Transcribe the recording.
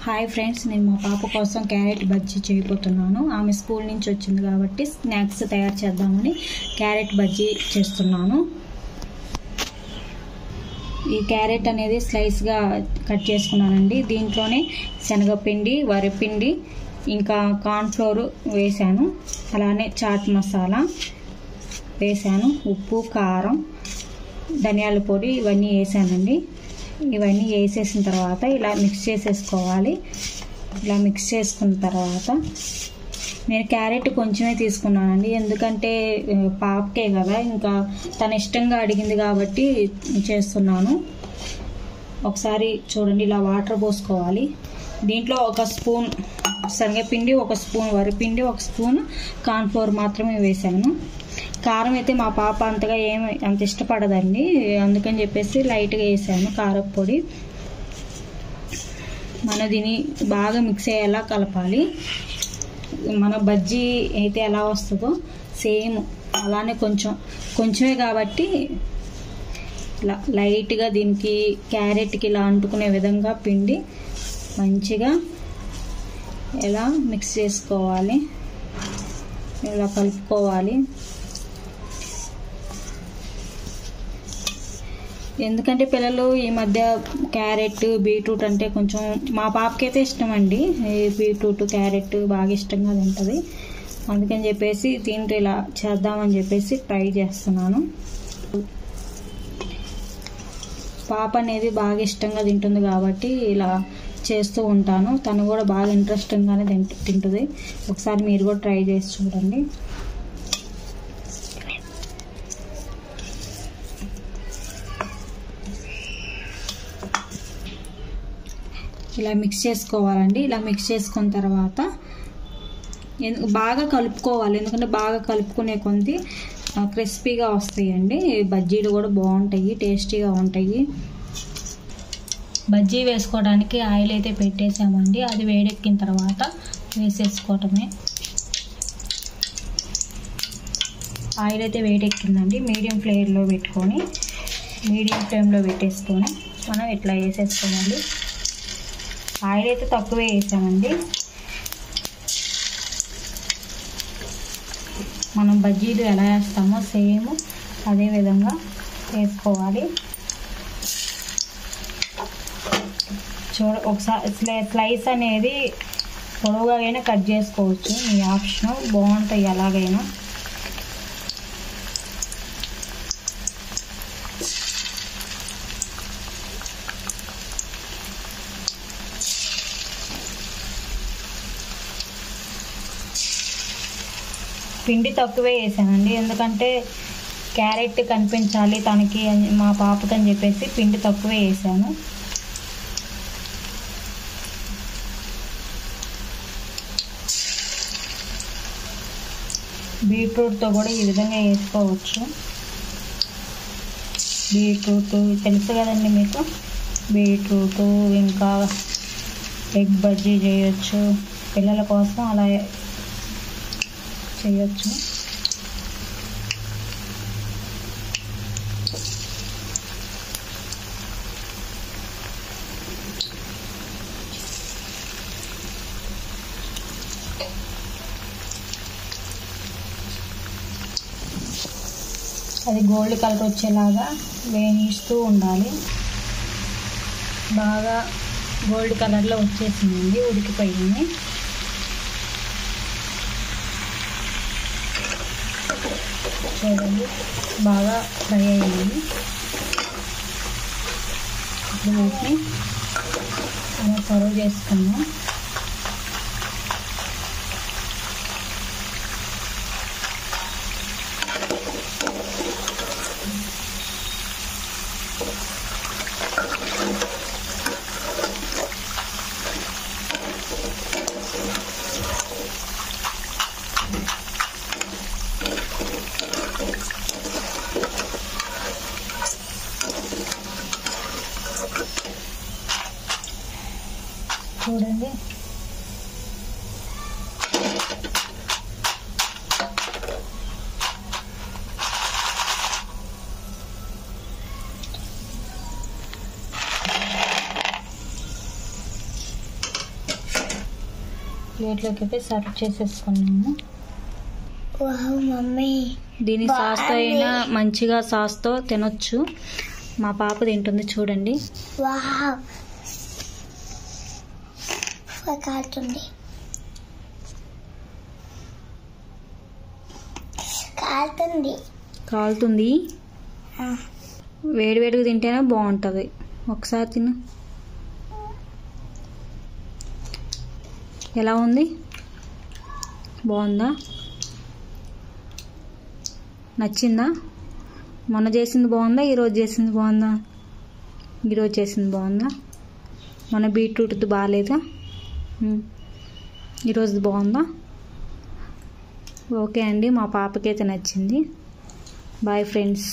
Hi friends, నేను మా పాప కోసం క్యారెట్ బజ్జీ చేయబోతున్నాను. ఆమె స్కూల్ నుంచి వచ్చింది కాబట్టి స్నాక్స్ తయారు చేద్దామని క్యారెట్ బజ్జీ చేస్తున్నాను. ఈ క్యారెట్ అనేది స్లైస్గా కట్ చేసుకున్నానండి. దీంట్లోనే శనగపిండి, వరిపిండి, ఇంకా కార్న్ఫ్లోర్ వేసాను. అలానే చాట్ మసాలా వేసాను, ఉప్పు, కారం, ధనియాల పొడి ఇవన్నీ వేసానండి. ఇవన్నీ వేసేసిన తర్వాత ఇలా మిక్స్ చేసేసుకోవాలి. ఇలా మిక్స్ చేసుకున్న తర్వాత నేను క్యారెట్ కొంచెమే తీసుకున్నానండి, ఎందుకంటే పాపకే కదా, ఇంకా తన ఇష్టంగా అడిగింది కాబట్టి చేస్తున్నాను. ఒకసారి చూడండి, ఇలా వాటర్ పోసుకోవాలి. దీంట్లో ఒక స్పూన్ శనగపిండి, ఒక స్పూన్ వరిపిండి, ఒక స్పూన్ కార్న్ఫ్లోర్ మాత్రమే వేసాను. కారం అయితే మా పాప అంతగా అంత ఇష్టపడదండి, అందుకని చెప్పేసి లైట్గా వేసాను కారం పొడి. మనం దీన్ని బాగా మిక్స్ అయ్యేలా కలపాలి. మన బజ్జీ అయితే ఎలా వస్తుందో సేమ్ అలానే కొంచెమే కాబట్టి ఇలా లైట్గా దీనికి క్యారెట్కి ఇలా అంటుకునే విధంగా పిండి మంచిగా ఇలా మిక్స్ చేసుకోవాలి, ఇలా కలుపుకోవాలి. ఎందుకంటే పిల్లలు ఈ మధ్య క్యారెట్, బీట్రూట్ అంటే కొంచెం మా పాపకైతే ఇష్టం అండి. బీట్రూట్, క్యారెట్ బాగా ఇష్టంగా తింటుంది. అందుకని చెప్పేసి దీంట్లో ఇలా చేద్దామని చెప్పేసి ట్రై చేస్తున్నాను. పాప అనేది బాగా ఇష్టంగా తింటుంది కాబట్టి ఇలా చేస్తూ ఉంటాను. తను కూడా బాగా ఇంట్రెస్టింగ్గానే తింటుంది. ఒకసారి మీరు కూడా ట్రై చేసి చూడండి. ఇలా మిక్స్ చేసుకోవాలండి. ఇలా మిక్స్ చేసుకున్న తర్వాత బాగా కలుపుకోవాలి, ఎందుకంటే బాగా కలుపుకునే కొద్ది క్రిస్పీగా వస్తాయండి. బజ్జీలు కూడా బాగుంటాయి, టేస్టీగా ఉంటాయి. బజ్జీ వేసుకోవడానికి ఆయిల్ అయితే పెట్టేసామండి, అది వేడెక్కిన తర్వాత వేసేసుకోవటమే. ఆయిల్ అయితే వేడెక్కిందండి, మీడియం ఫ్లేమ్లో పెట్టేసుకొని మనం ఇట్లా వేసేసుకోవాలి. ఆయిల్ అయితే తక్కువే వేసామండి. మనం బజ్జీలు ఎలా వేస్తామో సేమ్ అదే విధంగా వేసుకోవాలి. ఒకసారి స్లైస్ అనేది పొడవుగా అయినా కట్ చేసుకోవచ్చు, మీ ఆప్షన్, బాగుంటాయి ఎలాగైనా. పిండి తక్కువే వేసానండి, ఎందుకంటే క్యారెట్ కనిపించాలి తనకి, మా పాపకి అని చెప్పేసి పిండి తక్కువే వేసాను. బీట్రూట్తో కూడా ఈ విధంగా వేసుకోవచ్చు. బీట్రూట్ తెలుసు కదండి మీకు, బీట్రూట్ ఇంకా ఎగ్ బజ్జీ చేయొచ్చు, పిల్లల కోసం అలా చేయొచ్చు. అది గోల్డ్ కలర్ వచ్చేలాగా వేయిస్తూ ఉండాలి. బాగా గోల్డ్ కలర్లో వచ్చేసిందండి, ఉడికిపోయింది. చూడండి, బాగా ఫ్రై అయ్యింది. ఇప్పుడు వీటిని మనం సర్వ్ చేసుకున్నాం. చూడండి, ప్లేట్లోకి అయితే సర్వ్ చేసేసుకున్నాము. మమ్మీ దీని సాస్తో అయినా మంచిగా సాస్తో తినొచ్చు. మా పాప తింటుంది చూడండి. కాలుతుంది కాలుతుంది కాలుతుంది. వేడివేడిగా తింటేనే బాగుంటుంది. ఒకసారి తిను. ఎలా ఉంది? బాగుందా? నచ్చిందా? మొన్న చేసింది బాగుందా? ఈరోజు చేసింది బాగుందా? ఈరోజు చేసింది బాగుందా? మొన్న బీట్రూట్ది బాగాలేదా? ఈరోజు బాగుందా? ఓకే అండి, మా పాపకైతే నచ్చింది. Boy friends.